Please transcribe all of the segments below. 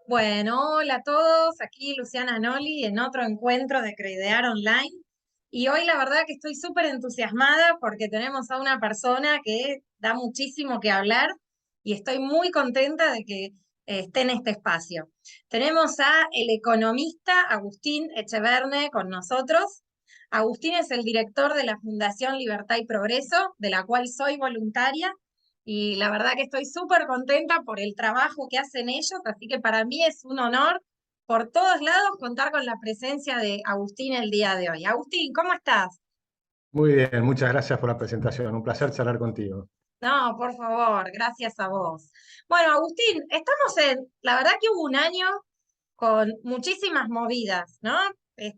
Bueno, hola a todos, aquí Luciana Noli en otro encuentro de Creidear Online. Y hoy la verdad que estoy súper entusiasmada porque tenemos a una persona que da muchísimo que hablar y estoy muy contenta de que esté en este espacio. Tenemos a el economista Agustín Echeverne con nosotros. Agustín es el director de la Fundación Libertad y Progreso, de la cual soy voluntaria y la verdad que estoy súper contenta por el trabajo que hacen ellos, así que para mí es un honor por todos lados contar con la presencia de Agustín el día de hoy. Agustín, ¿cómo estás? Muy bien, muchas gracias por la presentación. Un placer charlar contigo. No, por favor, gracias a vos. Bueno, Agustín, la verdad que hubo un año con muchísimas movidas, ¿no?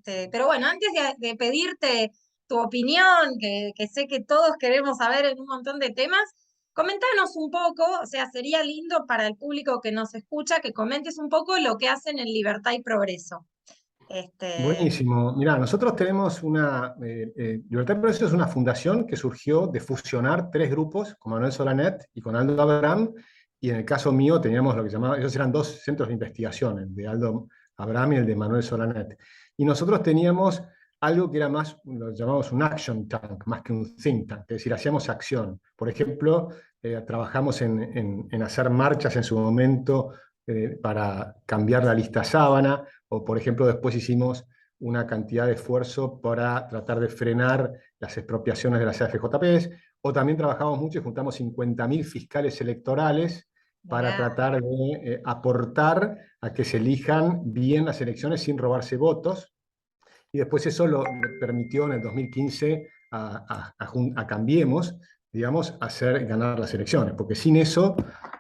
Pero bueno, antes de pedirte tu opinión, que sé que todos queremos saber en un montón de temas, comentanos un poco, o sea, sería lindo para el público que nos escucha que comentes un poco lo que hacen en Libertad y Progreso. Este, Buenísimo. Mira, nosotros tenemos Libertad y Progreso es una fundación que surgió de fusionar tres grupos, con Manuel Solanet y con Aldo Abraham, y en el caso mío teníamos lo que llamaba, ellos eran dos centros de investigación, el de Aldo Abraham y el de Manuel Solanet. Y nosotros teníamos algo que era más, lo llamamos un action tank, más que un think tank, es decir, hacíamos acción. Por ejemplo, trabajamos en hacer marchas en su momento para cambiar la lista sábana, o por ejemplo después hicimos una cantidad de esfuerzo para tratar de frenar las expropiaciones de las AFJPs, o también trabajamos mucho y juntamos 50.000 fiscales electorales para mirá, tratar de aportar a que se elijan bien las elecciones sin robarse votos, y después eso le permitió en el 2015 a Cambiemos, digamos, hacer ganar las elecciones, porque sin eso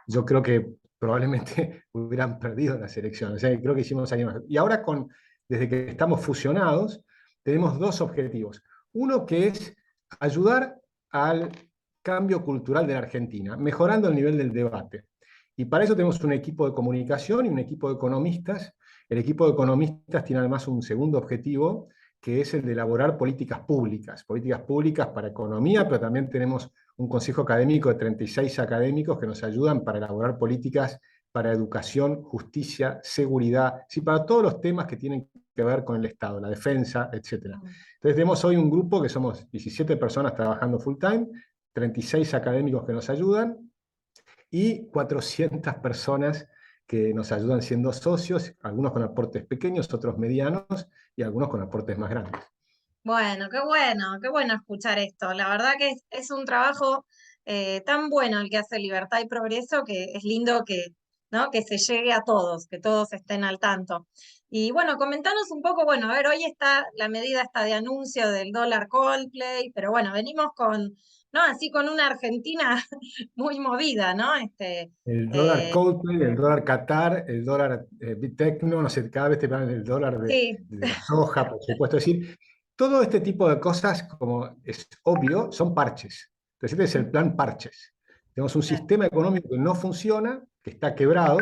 yo creo que probablemente hubieran perdido las elecciones. O sea, creo que hicimos años. Y ahora, desde que estamos fusionados, tenemos dos objetivos. Uno que es ayudar al cambio cultural de la Argentina, mejorando el nivel del debate. Y para eso tenemos un equipo de comunicación y un equipo de economistas. El equipo de economistas tiene además un segundo objetivo, que es el de elaborar políticas públicas para economía, pero también tenemos un consejo académico de 36 académicos que nos ayudan para elaborar políticas para educación, justicia, seguridad, sí, para todos los temas que tienen que ver con el Estado, la defensa, etcétera. Entonces tenemos hoy un grupo que somos 17 personas trabajando full time, 36 académicos que nos ayudan y 400 personas que nos ayudan siendo socios, algunos con aportes pequeños, otros medianos y algunos con aportes más grandes. bueno, qué bueno escuchar esto. La verdad que es un trabajo tan bueno el que hace Libertad y Progreso que es lindo que, ¿no? Que se llegue a todos, que todos estén al tanto. Y bueno, comentanos un poco, bueno, a ver, hoy está la medida esta de anuncio del dólar Coldplay, pero bueno, venimos con, ¿no? Así con una Argentina muy movida, ¿no? El dólar Eh, Coldplay, el dólar Qatar, el dólar Bitecno, no sé, cada vez te pagan el dólar sí, de la soja, por supuesto. Es decir, todo este tipo de cosas, como es obvio, son parches. Entonces, este es el plan parches. Tenemos un sistema económico que no funciona, que está quebrado.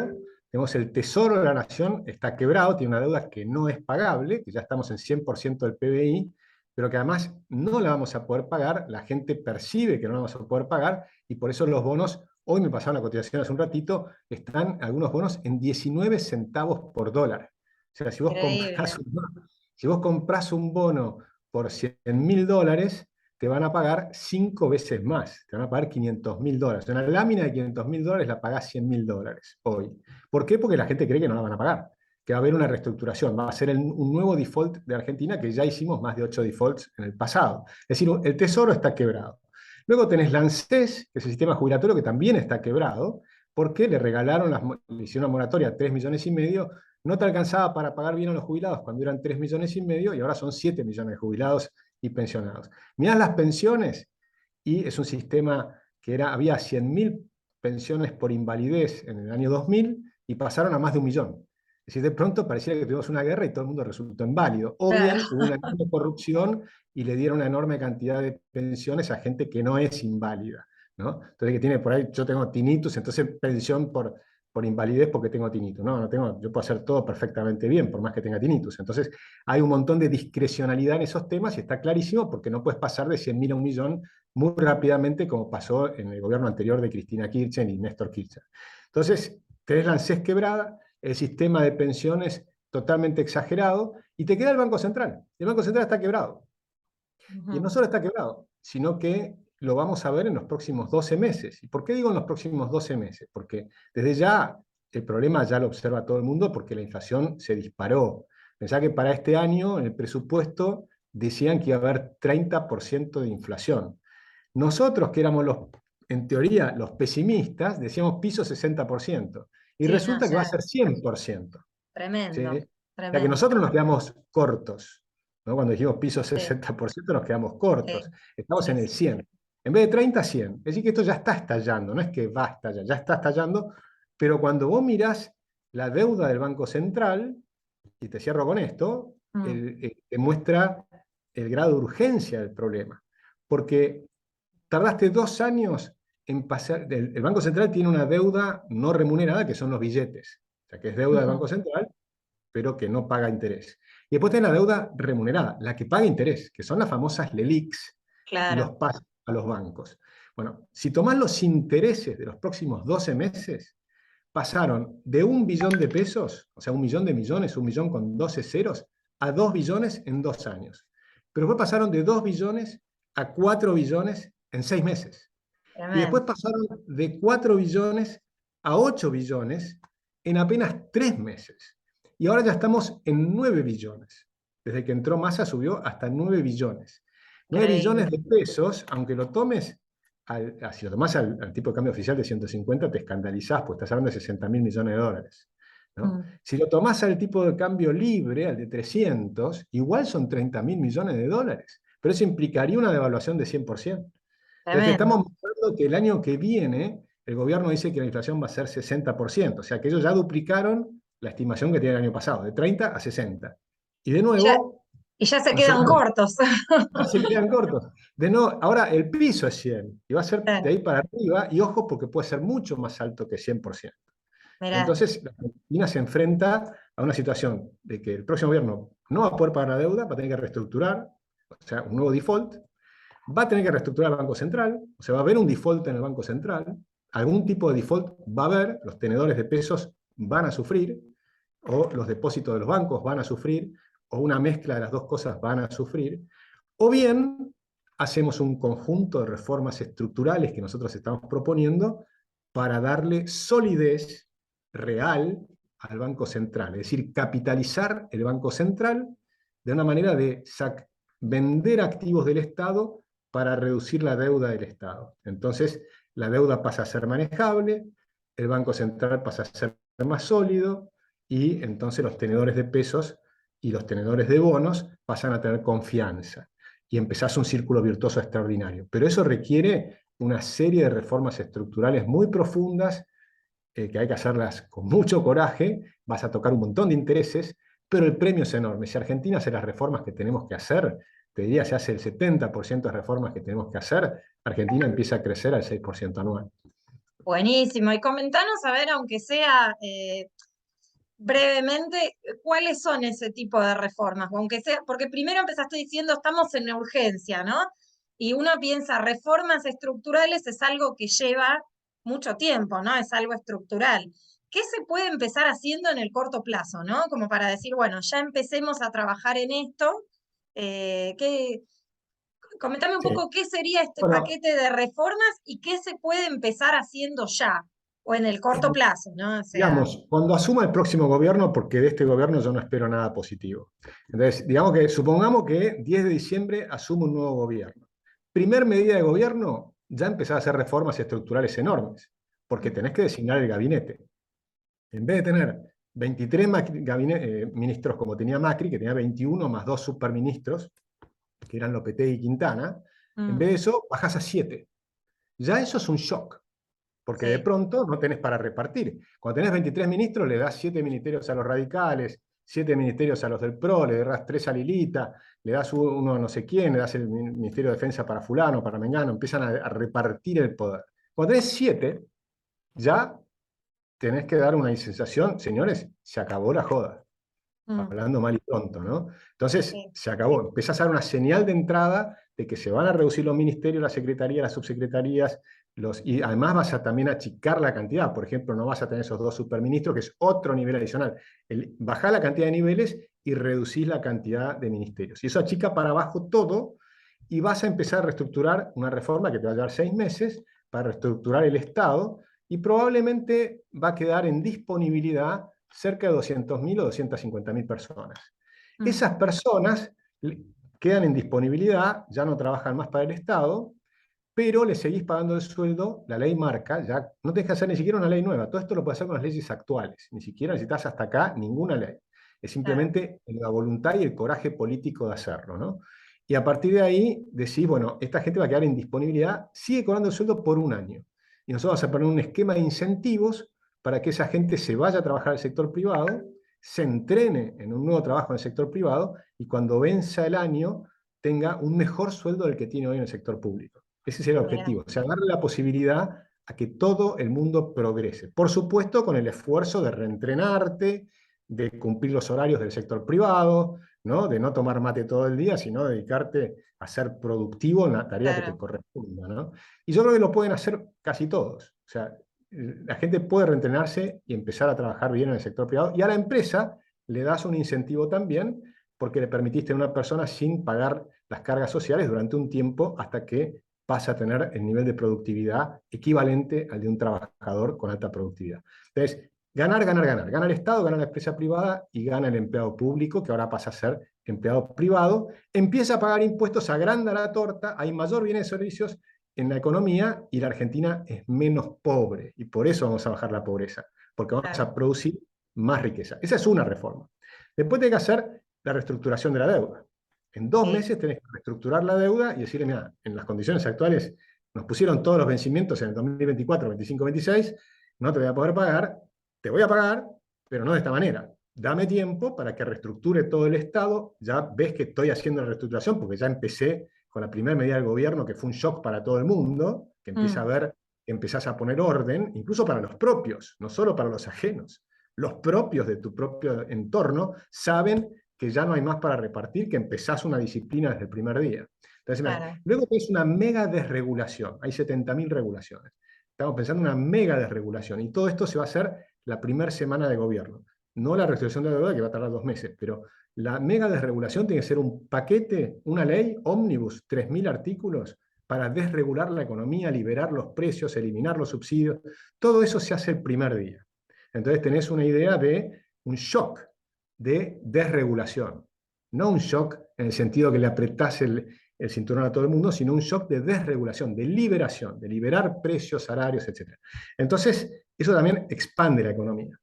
Tenemos el Tesoro de la Nación, está quebrado, tiene una deuda que no es pagable, que ya estamos en 100% del PBI, pero que además no la vamos a poder pagar, la gente percibe que no la vamos a poder pagar, y por eso los bonos, hoy me pasaron la cotización hace un ratito, están algunos bonos en 19 centavos por dólar. O sea, increíble. si vos comprás un bono por $100.000, te van a pagar 5 veces más, te van a pagar $500.000. Una lámina de $500 la pagás $100.000 hoy. ¿Por qué? Porque la gente cree que no la van a pagar, que va a haber una reestructuración, va a ser un nuevo default de Argentina, que ya hicimos más de 8 defaults en el pasado. Es decir, el tesoro está quebrado. Luego tenés la ANSES, que es el sistema jubilatorio que también está quebrado, porque le hicieron una moratoria a 3,5 millones, no te alcanzaba para pagar bien a los jubilados cuando eran 3,5 millones y ahora son 7 millones de jubilados y pensionados. Mirás las pensiones y es un sistema que había 100.000 pensiones por invalidez en el año 2000 y pasaron a más de 1 millón. Es decir, de pronto pareciera que tuvimos una guerra y todo el mundo resultó inválido. O Claro. bien hubo una enorme corrupción y le dieron una enorme cantidad de pensiones a gente que no es inválida, ¿no? Entonces, que tiene por ahí, yo tengo tinnitus, entonces pensión por invalidez porque tengo tinnitus. No, no tengo, yo puedo hacer todo perfectamente bien, por más que tenga tinnitus. Entonces, hay un montón de discrecionalidad en esos temas y está clarísimo porque no puedes pasar de 100.000 a 1 millón muy rápidamente, como pasó en el gobierno anterior de Cristina Kirchner y Néstor Kirchner. Entonces, tenés la ANSES quebrada, el sistema de pensiones totalmente exagerado, y te queda el Banco Central. El Banco Central está quebrado. Y no solo está quebrado, sino que lo vamos a ver en los próximos 12 meses. ¿Y por qué digo en los próximos 12 meses? Porque desde ya el problema ya lo observa todo el mundo porque la inflación se disparó. Pensá que para este año en el presupuesto decían que iba a haber 30% de inflación. Nosotros, que éramos en teoría los pesimistas, decíamos piso 60%. Y Sí, no, resulta que va a ya, ser 100%. ¿Sí? tremendo, O sea que tremendo. nosotros nos quedamos cortos, ¿no? Cuando dijimos piso Sí, 60% nos quedamos cortos. sí, Estamos sí, en el sí. 100. En vez de 30, 100. Es decir, que esto ya está estallando, no es que va a estallar, ya está estallando, pero cuando vos mirás la deuda del Banco Central, y te cierro con esto, Mm, te muestra el grado de urgencia del problema. Porque tardaste 2 años en pasar, el Banco Central tiene una deuda no remunerada, que son los billetes. O sea, que es deuda del ujú, Banco Central, pero que no paga interés. Y después tenés la deuda remunerada, la que paga interés, que son las famosas LELIQs, y los claro, pasa a los bancos. Bueno, si tomás los intereses de los próximos 12 meses, pasaron de 1 billón de pesos, o sea, 1 millón de millones, 1 millón con 12 ceros, a 2 billones en 2 años. Pero después pasaron de 2 billones a 4 billones en 6 meses. Y después tremendo. pasaron de 4 billones a 8 billones en apenas 3 meses. Y ahora ya estamos en 9 billones. Desde que entró Massa subió hasta 9 billones. 9 billones Increíble. de pesos, aunque lo tomes, si lo tomás al tipo de cambio oficial de 150, te escandalizás, pues estás hablando de 60.000 millones de dólares. ¿No? Mm, Si lo tomás al tipo de cambio libre, al de 300, igual son 30.000 millones de dólares. Pero eso implicaría una devaluación de 100%. Entonces, te estamos tremendo. mostrando que el año que viene el gobierno dice que la inflación va a ser 60%, o sea que ellos ya duplicaron la estimación que tiene el año pasado, de 30 a 60. Y de Y ya, nuevo, y ya se quedan nosotros cortos. ya se quedan cortos. De nuevo, ahora el piso es 100 y va a ser de Claro, ahí para arriba, y ojo porque puede ser mucho más alto que 100%. mirá, Entonces, la Argentina se enfrenta a una situación de que el próximo gobierno no va a poder pagar la deuda, va a tener que reestructurar, o sea, un nuevo default, va a tener que reestructurar el Banco Central, o sea, va a haber un default en el Banco Central, algún tipo de default va a haber, los tenedores de pesos van a sufrir, o los depósitos de los bancos van a sufrir, o una mezcla de las dos cosas van a sufrir, o bien hacemos un conjunto de reformas estructurales que nosotros estamos proponiendo para darle solidez real al Banco Central, es decir, capitalizar el Banco Central de una manera de vender activos del Estado para reducir la deuda del Estado. Entonces, la deuda pasa a ser manejable, el Banco Central pasa a ser más sólido, y entonces los tenedores de pesos y los tenedores de bonos pasan a tener confianza. Y empezás un círculo virtuoso extraordinario. Pero eso requiere una serie de reformas estructurales muy profundas, que hay que hacerlas con mucho coraje, vas a tocar un montón de intereses, pero el premio es enorme. Si Argentina hace las reformas que tenemos que hacer, te diría, se hace el 70% de reformas que tenemos que hacer, Argentina empieza a crecer al 6% anual. buenísimo. Y comentanos, a ver, aunque sea brevemente, cuáles son ese tipo de reformas, aunque sea, porque primero empezaste diciendo estamos en urgencia, ¿no? Y uno piensa, reformas estructurales es algo que lleva mucho tiempo, ¿no? Es algo estructural. ¿Qué se puede empezar haciendo en el corto plazo, ¿no? Como para decir, bueno, ya empecemos a trabajar en esto. ¿Qué, comentame un Sí. poco qué sería este Bueno, paquete de reformas y qué se puede empezar haciendo ya o en el corto plazo, ¿no? O sea, digamos, cuando asuma el próximo gobierno, porque de este gobierno yo no espero nada positivo. Entonces, digamos que supongamos que 10 de diciembre asume un nuevo gobierno. Primer medida de gobierno, ya empezar a hacer reformas estructurales enormes, porque tenés que designar el gabinete. En vez de tener 23 ministros como tenía Macri, que tenía 21 más 2 superministros, que eran Lopetegui y Quintana, en vez mm, de eso bajás a 7. Ya eso es un shock, porque de sí. pronto no tenés para repartir. Cuando tenés 23 ministros, le das 7 ministerios a los radicales, 7 ministerios a los del PRO, le das 3 a Lilita, le das uno a no sé quién, le das el Ministerio de Defensa para fulano, para mengano, empiezan a repartir el poder. Cuando tenés 7, ya tenés que dar una sensación, señores, se acabó la joda, Mm, hablando mal y pronto, ¿no? Entonces, sí. se acabó. Empezás a dar una señal de entrada de que se van a reducir los ministerios, las secretarías, las subsecretarías, y además vas a también achicar la cantidad. Por ejemplo, no vas a tener esos 2 superministros, que es otro nivel adicional. Bajá la cantidad de niveles y reducís la cantidad de ministerios. Y eso achica para abajo todo, y vas a empezar a reestructurar una reforma que te va a llevar 6 meses para reestructurar el Estado, y probablemente va a quedar en disponibilidad cerca de 200.000 o 250.000 personas. Esas personas quedan en disponibilidad, ya no trabajan más para el Estado, pero le seguís pagando el sueldo. La ley marca, ya no tenés que hacer ni siquiera una ley nueva, todo esto lo puedes hacer con las leyes actuales, ni siquiera necesitas hasta acá ninguna ley, es Claro, simplemente la voluntad y el coraje político de hacerlo, ¿no? Y a partir de ahí decís, bueno, esta gente va a quedar en disponibilidad, sigue cobrando el sueldo por un año, y nosotros vamos a poner un esquema de incentivos para que esa gente se vaya a trabajar al sector privado, se entrene en un nuevo trabajo en el sector privado, y cuando venza el año tenga un mejor sueldo del que tiene hoy en el sector público. Ese es el mira, objetivo, o sea, darle la posibilidad a que todo el mundo progrese. Por supuesto, con el esfuerzo de reentrenarte, de cumplir los horarios del sector privado, ¿no? De no tomar mate todo el día, sino dedicarte a ser productivo en la tarea que te claro, corresponda, ¿no? Y yo creo que lo pueden hacer casi todos. O sea, la gente puede reentrenarse y empezar a trabajar bien en el sector privado, y a la empresa le das un incentivo también, porque le permitiste a una persona sin pagar las cargas sociales durante un tiempo, hasta que pasa a tener el nivel de productividad equivalente al de un trabajador con alta productividad. Entonces, ganar, ganar, ganar. Gana el Estado, gana la empresa privada y gana el empleado público, que ahora pasa a ser empleado privado. Empieza a pagar impuestos, agranda la torta, hay mayor bienes y servicios en la economía, y la Argentina es menos pobre. Y por eso vamos a bajar la pobreza, porque vamos claro. a producir más riqueza. Esa es una reforma. Después hay que hacer la reestructuración de la deuda. En 2 Sí, meses tenés que reestructurar la deuda y decirle, mira, en las condiciones actuales nos pusieron todos los vencimientos en el 2024, 25, 26, no te voy a poder pagar, te voy a pagar, pero no de esta manera. Dame tiempo para que reestructure todo el Estado. Ya ves que estoy haciendo la reestructuración, porque ya empecé con la primera medida del gobierno, que fue un shock para todo el mundo, que empieza a mm, ver, que empezás a poner orden, incluso para los propios, no solo para los ajenos. Los propios de tu propio entorno saben que ya no hay más para repartir, que empezás una disciplina desde el primer día. Entonces, claro. luego es una mega desregulación, hay 70.000 regulaciones. Estamos pensando en una mega desregulación, y todo esto se va a hacer la primera semana de gobierno. No la restricción de la deuda, que va a tardar 2 meses, pero la mega desregulación tiene que ser un paquete, una ley ómnibus, 3.000 artículos, para desregular la economía, liberar los precios, eliminar los subsidios. Todo eso se hace el primer día. Entonces tenés una idea de un shock de desregulación. No un shock en el sentido que le apretás el cinturón a todo el mundo, sino un shock de desregulación, de liberación, de liberar precios, salarios, etc. Entonces, eso también expande la economía.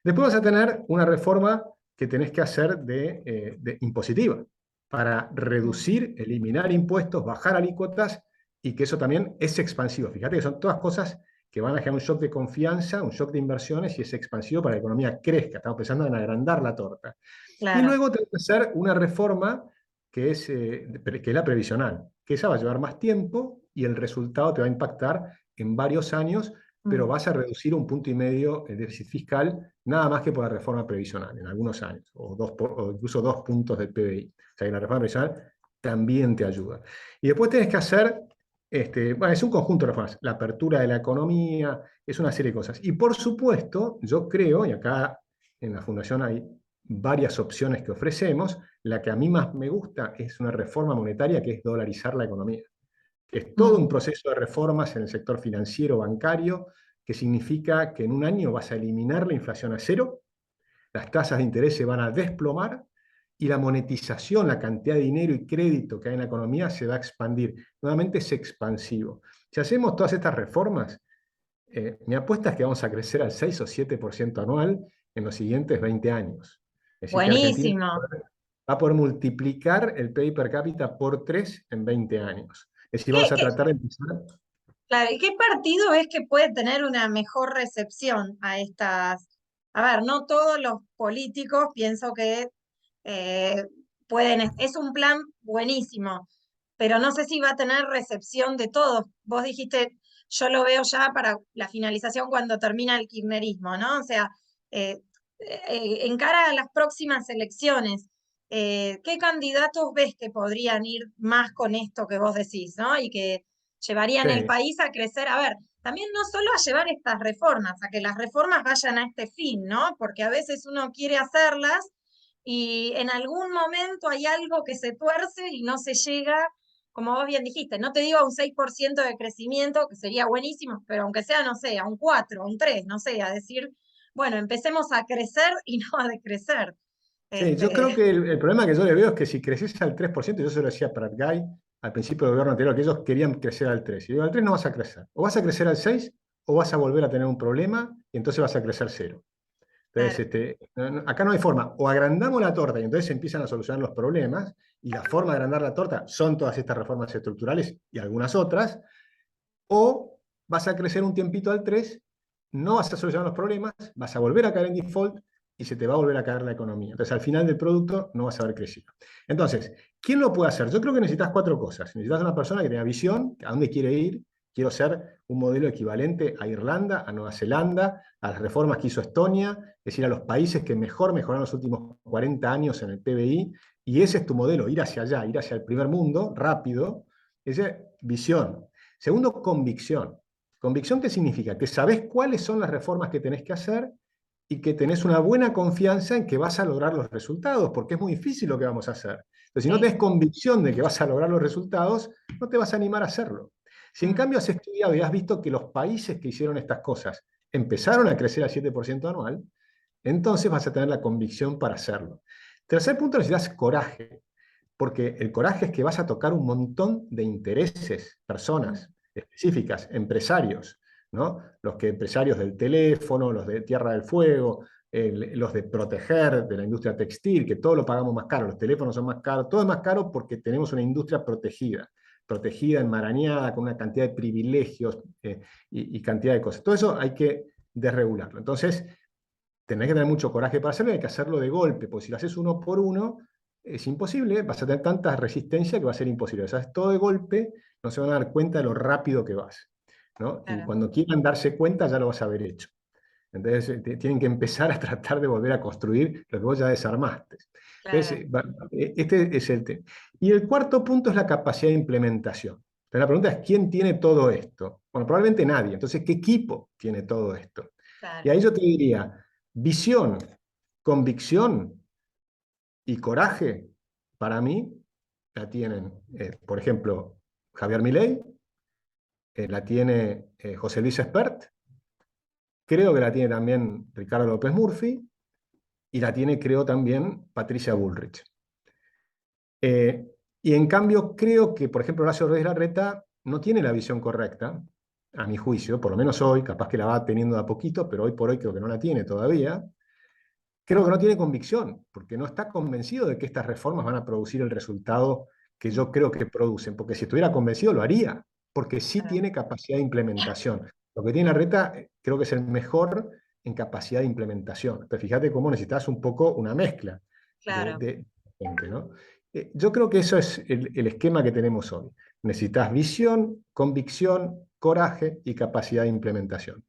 Después vas a tener una reforma que tenés que hacer de impositiva, para Mm, reducir, eliminar impuestos, bajar alícuotas, y que eso también es expansivo. Fíjate que son todas cosas que van a generar un shock de confianza, un shock de inversiones, y es expansivo para que la economía crezca. Estamos pensando en agrandar la torta. Y claro, luego tenés que hacer una reforma que es la previsional, que esa va a llevar más tiempo, y el resultado te va a impactar en varios años, pero mm, vas a reducir 1,5 puntos el déficit fiscal, nada más que por la reforma previsional, en algunos años, o incluso 2 puntos del PBI. O sea que la reforma previsional también te ayuda. Y después tenés que hacer, bueno, es un conjunto de reformas, la apertura de la economía, es una serie de cosas. Y por supuesto, yo creo, y acá en la Fundación hay varias opciones que ofrecemos, la que a mí más me gusta es una reforma monetaria, que es dolarizar la economía. Es todo un mm, proceso de reformas en el sector financiero, bancario, que significa que en un año vas a eliminar la inflación a cero, las tasas de interés se van a desplomar, y la monetización, la cantidad de dinero y crédito que hay en la economía, se va a expandir. Nuevamente es expansivo. Si hacemos todas estas reformas, mi apuesta es que vamos a crecer al 6 o 7% anual en los siguientes 20 años. Es decir, que Argentina buenísimo. va a poder multiplicar el PIB per cápita por 3 en 20 años. Es decir, ¿Qué, vamos a qué- tratar de empezar. claro, ¿y qué partido es que puede tener una mejor recepción a estas? A ver, no todos los políticos pienso que eh, pueden, es un plan buenísimo, pero no sé si va a tener recepción de todos. Vos dijiste, yo lo veo ya para la finalización cuando termina el kirchnerismo, ¿no? O sea, eh, en cara a las próximas elecciones, ¿qué candidatos ves que podrían ir más con esto que vos decís, ¿no? Y que llevarían el Sí, país a crecer. A ver, también no solo a llevar estas reformas, a que las reformas vayan a este fin, ¿no? Porque a veces uno quiere hacerlas y en algún momento hay algo que se tuerce y no se llega, como vos bien dijiste, no te digo a un 6% de crecimiento, que sería buenísimo, pero aunque sea, no sé, a un 4, a un 3, no sé, a decir, bueno, empecemos a crecer y no a decrecer. sí, yo creo Este, que el problema que yo le veo es que si creces al 3%, yo se lo decía a Prat Guy al principio del gobierno anterior, que ellos querían crecer al 3. Y digo, al 3 no vas a crecer. O vas a crecer al 6 o vas a volver a tener un problema y entonces vas a crecer cero. Entonces, claro, acá no hay forma. O agrandamos la torta y entonces se empiezan a solucionar los problemas, y la forma de agrandar la torta son todas estas reformas estructurales y algunas otras, o vas a crecer un tiempito al 3, no vas a solucionar los problemas, vas a volver a caer en default y se te va a volver a caer la economía. Entonces, al final del producto no vas a haber crecido. Entonces, ¿quién lo puede hacer? Yo creo que necesitas cuatro cosas. Necesitas una persona que tenga visión, a dónde quiere ir. Quiero ser un modelo equivalente a Irlanda, a Nueva Zelanda, a las reformas que hizo Estonia, es decir, a los países que mejor mejoraron los últimos 40 años en el PBI, y ese es tu modelo, ir hacia allá, ir hacia el primer mundo, rápido. Esa es visión. Segundo, convicción. ¿Convicción qué significa? Que sabés cuáles son las reformas que tenés que hacer y que tenés una buena confianza en que vas a lograr los resultados, porque es muy difícil lo que vamos a hacer. Entonces, si no sí. tenés convicción de que vas a lograr los resultados, no te vas a animar a hacerlo. Si en Mm, cambio has estudiado y has visto que los países que hicieron estas cosas empezaron a crecer al 7% anual, entonces vas a tener la convicción para hacerlo. Tercer punto, necesitas coraje, porque el coraje es que vas a tocar un montón de intereses, mm, personas específicas, empresarios, ¿no? Los que empresarios del teléfono, los de Tierra del Fuego, los de proteger, de la industria textil, que todo lo pagamos más caro, los teléfonos son más caros, todo es más caro porque tenemos una industria protegida, enmarañada, con una cantidad de privilegios y cantidad de cosas. Todo eso hay que desregularlo. Entonces, tenés que tener mucho coraje para hacerlo y hay que hacerlo de golpe, porque si lo haces uno por uno, es imposible, vas a tener tanta resistencia que va a ser imposible. O sea, es todo de golpe, no se van a dar cuenta de lo rápido que vas, ¿no? Y claro, cuando quieran darse cuenta, ya lo vas a haber hecho. Entonces, tienen que empezar a tratar de volver a construir lo que vos ya desarmaste. Entonces, claro. este es el tema. Y el cuarto punto es la capacidad de implementación. Entonces, la pregunta es, ¿quién tiene todo esto? Bueno, probablemente nadie. Entonces, ¿qué equipo tiene todo esto? Y Claro. ahí yo te diría, visión, convicción y coraje, para mí, la tienen, por ejemplo, Javier Milei, la tiene José Luis Espert, creo que la tiene también Ricardo López Murphy, y la tiene, creo, también Patricia Bullrich. Eh, y en cambio, creo que, por ejemplo, Horacio Rodríguez Larreta no tiene la visión correcta, a mi juicio, por lo menos hoy, capaz que la va teniendo de a poquito, pero hoy por hoy creo que no la tiene todavía. Creo que no tiene convicción, porque no está convencido de que estas reformas van a producir el resultado que Mm, yo creo que producen, porque si estuviera convencido lo haría, porque sí claro, tiene capacidad de implementación. Lo que tiene Larreta creo que es el mejor en capacidad de implementación. Pero fíjate cómo necesitas un poco una mezcla claro. de gente, ¿no? Yo creo que eso es el esquema que tenemos hoy. Necesitas visión, convicción, coraje y capacidad de implementación.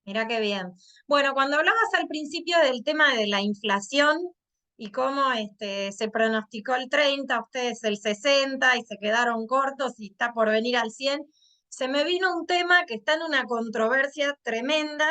Mira qué bien. Bueno, cuando hablabas al principio del tema de la inflación y cómo se pronosticó el 30, ustedes el 60 y se quedaron cortos y está por venir al 100, se me vino un tema que está en una controversia tremenda,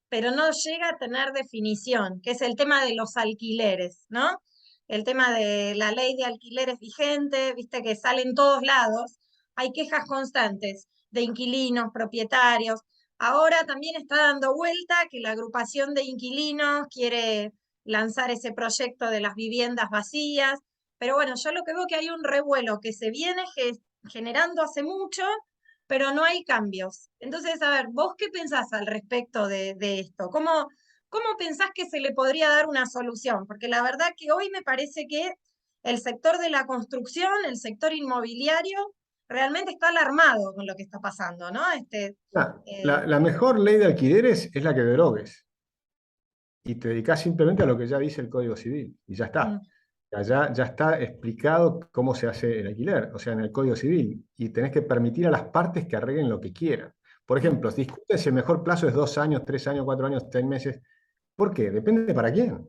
pero no llega a tener definición, que es el tema de los alquileres, ¿no? El tema de la ley de alquileres vigente, viste que sale en todos lados, hay quejas constantes de inquilinos, propietarios. Ahora también está dando vuelta que la agrupación de inquilinos quiere lanzar ese proyecto de las viviendas vacías, pero bueno, yo lo que veo que hay un revuelo que se viene generando hace mucho, pero no hay cambios. Entonces, a ver, ¿vos qué pensás al respecto de esto? ¿Cómo pensás que se le podría dar una solución? Porque la verdad que hoy me parece que el sector de la construcción, el sector inmobiliario, realmente está alarmado con lo que está pasando, ¿no? La, Eh, la mejor ley de alquileres es la que derogues y te dedicas simplemente a lo que ya dice el Código Civil y ya está. mm, Ya está explicado cómo se hace el alquiler, o sea, en el Código Civil, y tenés que permitir a las partes que arreglen lo que quieran. Por mm, ejemplo, si discutes si el mejor plazo es 2 años, 3 años, 4 años, 6 meses. ¿Por qué? Depende para quién.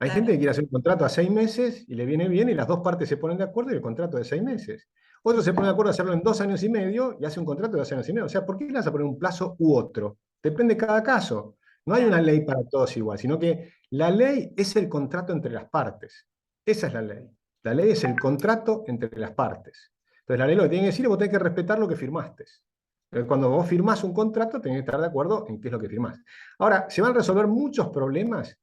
Hay gente claro, que quiere hacer un contrato a 6 meses y le viene bien y las dos partes se ponen de acuerdo y el contrato de 6 meses. Otros se ponen de acuerdo a hacerlo en 2 años y medio y hace un contrato de 2 años y medio. O sea, ¿por qué le vas a poner un plazo u otro? Depende de cada caso. No hay una Claro, ley para todos igual, sino que la ley es el contrato entre las partes. Esa es la ley. La ley es el contrato entre las partes. Entonces la ley lo que tiene que decir es que vos tenés que respetar lo que firmaste. Cuando vos firmás un contrato, tenés que estar de acuerdo en qué es lo que firmás. Ahora, se van a resolver muchos problemas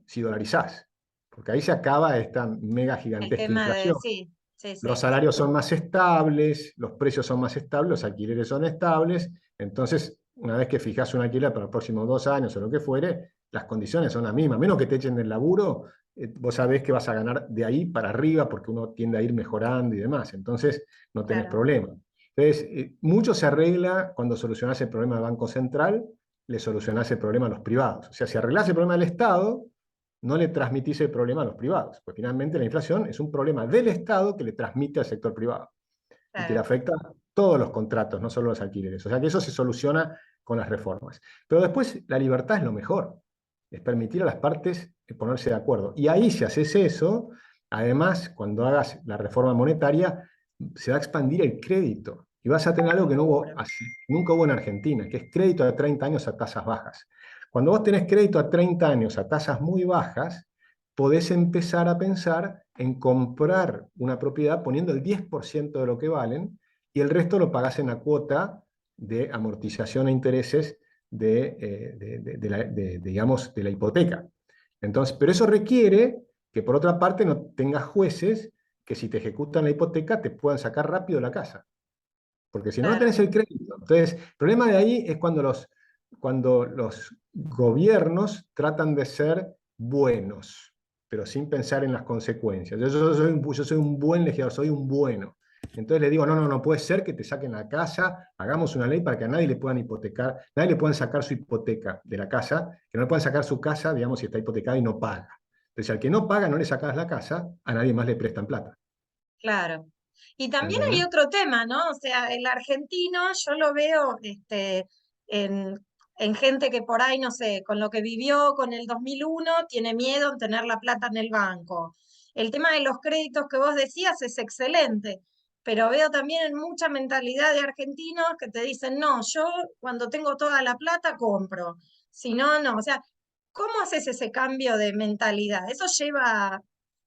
si dolarizás, porque ahí se acaba esta mega el gigantesca tema de, inflación. sí, sí, Los sí, salarios son más estables, los precios son más estables, los alquileres son estables, entonces una vez que fijas un alquiler para los próximos 2 años o lo que fuere, las condiciones son las mismas, menos que te echen del laburo, vos sabés que vas a ganar de ahí para arriba porque uno tiende a ir mejorando y demás, entonces no tenés claro, problema. Entonces, mucho se arregla cuando solucionás el problema del Banco Central, le solucionás el problema a los privados. O sea, si arreglás el problema del Estado, no le transmitís el problema a los privados, porque finalmente la inflación es un problema del Estado que le transmite al sector privado y que le claro, afecta a todos los contratos, no solo los alquileres. O sea que eso se soluciona con las reformas. Pero después la libertad es lo mejor, es permitir a las partes ponerse de acuerdo. Y ahí si haces eso, además, cuando hagas la reforma monetaria, se va a expandir el crédito. Y vas a tener algo que no hubo, seguro. nunca hubo en Argentina, que es crédito a 30 años a tasas bajas. Cuando vos tenés crédito a 30 años a tasas muy bajas, podés empezar a pensar en comprar una propiedad poniendo el 10% de lo que valen y el resto lo pagás en la cuota de amortización e intereses digamos, de la hipoteca. Entonces, pero eso requiere que por otra parte no tengas jueces que si te ejecutan la hipoteca te puedan sacar rápido la casa, porque si no, no Claro, tenés el crédito. Entonces, el problema de ahí es cuando los gobiernos tratan de ser buenos, pero sin pensar en las consecuencias. Yo soy un buen legislador, soy un bueno. Entonces le digo, no, no, no puede ser que te saquen la casa, hagamos una ley para que a nadie le puedan hipotecar, nadie le puedan sacar su hipoteca de la casa, que no le puedan sacar su casa, digamos, si está hipotecada y no paga. Entonces, al que no paga, no le sacas la casa, a nadie más le prestan plata. claro. Y también hay ¿Entendés? otro tema, ¿no? O sea, el argentino, yo lo veo en, en gente que por ahí, no sé, con lo que vivió con el 2001, tiene miedo en tener la plata en el banco. El tema de los créditos que vos decías es excelente, pero veo también en mucha mentalidad de argentinos que te dicen, no, yo cuando tengo toda la plata compro, si no, no. O sea, ¿cómo haces ese cambio de mentalidad? Eso lleva,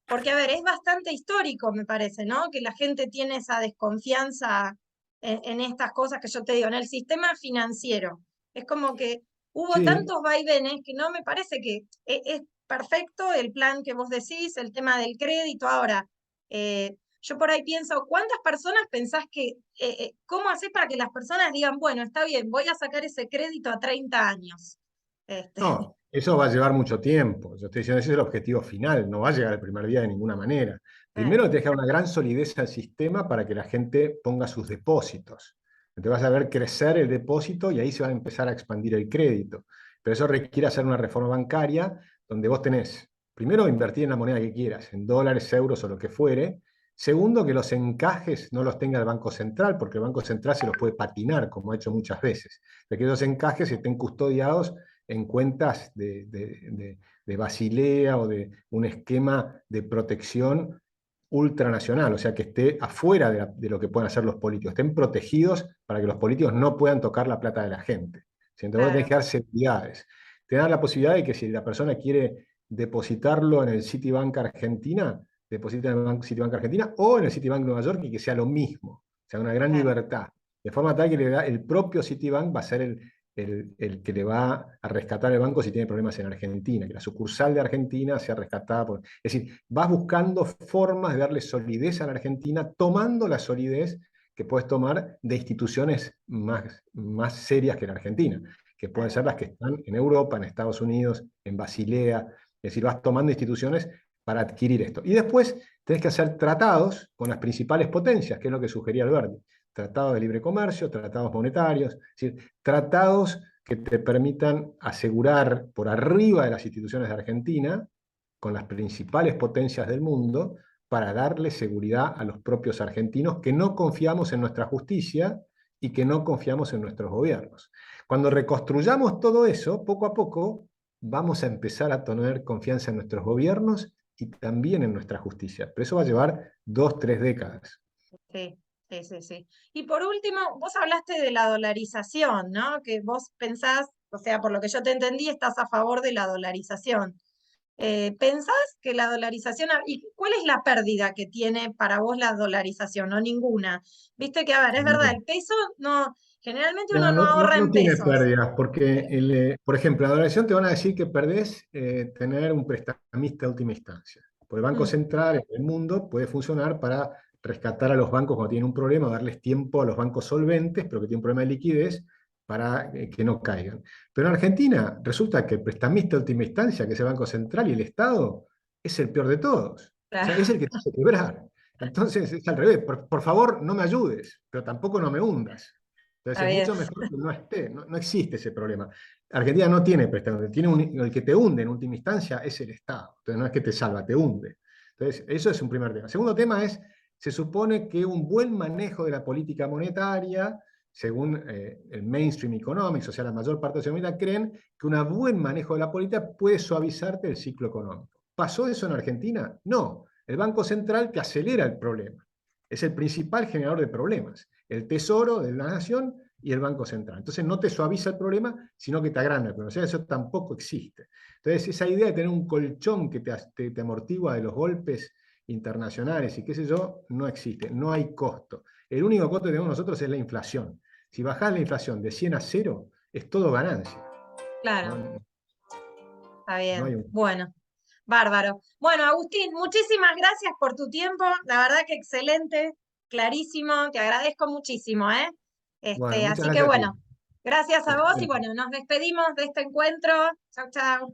porque a ver, es bastante histórico, me parece, ¿no? Que la gente tiene esa desconfianza en estas cosas que yo te digo, en el sistema financiero. Es como que hubo Sí, tantos vaivenes que no me parece que es perfecto el plan que vos decís, el tema del crédito. Ahora, yo por ahí pienso, ¿cuántas personas pensás cómo haces para que las personas digan, bueno, está bien, voy a sacar ese crédito a 30 años? Este, no, eso va a llevar mucho tiempo. Yo estoy diciendo, ese es el objetivo final, no va a llegar el primer día de ninguna manera. Primero, claro, te dejar una gran solidez al sistema para que la gente ponga sus depósitos. Te vas a ver crecer el depósito y ahí se va a empezar a expandir el crédito. Pero eso requiere hacer una reforma bancaria donde vos tenés, primero, invertir en la moneda que quieras, en dólares, euros o lo que fuere. Segundo, que los encajes no los tenga el Banco Central, porque el Banco Central se los puede patinar, como ha hecho muchas veces. De que esos encajes estén custodiados en cuentas de Basilea o de un esquema de protección ultranacional, o sea, que esté afuera de lo que pueden hacer los políticos, estén protegidos para que los políticos no puedan tocar la plata de la gente. Entonces vos tenés claro, que dar seguridades. Te dan la posibilidad de que si la persona quiere depositarlo en el Citibank Argentina, deposita en el Citibank Argentina o en el Citibank Nueva York y que sea lo mismo, o sea, una gran claro, libertad. De forma tal que el propio Citibank va a ser el que le va a rescatar el banco si tiene problemas en Argentina, que la sucursal de Argentina sea rescatada. Es decir, vas buscando formas de darle solidez a la Argentina, tomando la solidez que puedes tomar de instituciones más serias que la Argentina, que pueden claro. ser las que están en Europa, en Estados Unidos, en Basilea. Es decir, vas tomando instituciones para adquirir esto. Y después tenés que hacer tratados con las principales potencias, que es lo que sugería Alberti. Tratados de libre comercio, tratados monetarios, es decir, tratados que te permitan asegurar por arriba de las instituciones de Argentina, con las principales potencias del mundo, para darle seguridad a los propios argentinos que no confiamos en nuestra justicia y que no confiamos en nuestros gobiernos. Cuando reconstruyamos todo eso, poco a poco vamos a empezar a tener confianza en nuestros gobiernos y también en nuestra justicia. Pero eso va a llevar 2, 3 décadas. Sí, sí, sí, sí. Y por último, vos hablaste de la dolarización, ¿no? Que vos pensás, o sea, por lo que yo te entendí, estás a favor de la dolarización. ¿Pensás que la dolarización, y cuál es la pérdida que tiene para vos la dolarización? No ninguna. Viste que, a ver, es verdad, No. el peso no, generalmente uno No, no ahorra no en tiene pesos. pérdidas, porque, por ejemplo, la donación te van a decir que perdés tener un prestamista de última instancia. Porque el Banco Mm, Central en el mundo puede funcionar para rescatar a los bancos cuando tienen un problema, darles tiempo a los bancos solventes, pero que tienen un problema de liquidez, para que no caigan. Pero en Argentina resulta que el prestamista de última instancia, que es el Banco Central y el Estado, es el peor de todos. O sea, es claro, el que te hace quebrar. Entonces es al revés. Por favor, no me ayudes, pero tampoco no me hundas. Entonces está es bien. mucho mejor que no esté, no existe ese problema. Argentina no tiene prestadores, el que te hunde en última instancia es el Estado. Entonces no es que te salva, te hunde. Entonces eso es un primer tema. Segundo tema es, se supone que un buen manejo de la política monetaria, según el mainstream economics, o sea, la mayor parte de los economistas creen que un buen manejo de la política puede suavizarte el ciclo económico. ¿Pasó eso en Argentina? No. El Banco Central te acelera el problema. Es el principal generador de problemas. El Tesoro de la Nación y el Banco Central. Entonces no te suaviza el problema, sino que te agranda el problema. O sea, eso tampoco existe. Entonces esa idea de tener un colchón que te amortigua de los golpes internacionales y qué sé yo, no existe. No hay costo. El único costo que tenemos nosotros es la inflación. Si bajás la inflación de 100 a 0, es todo ganancia. Claro, No, está no hay bien. un... Bueno, bárbaro. Bueno, Agustín, muchísimas gracias por tu tiempo. La verdad que excelente, clarísimo. Te agradezco muchísimo, ¿eh? Bueno, muchas Así que gracias a ti. bueno, gracias a vos y Excelente. bueno, nos despedimos de este encuentro. Chau, chau.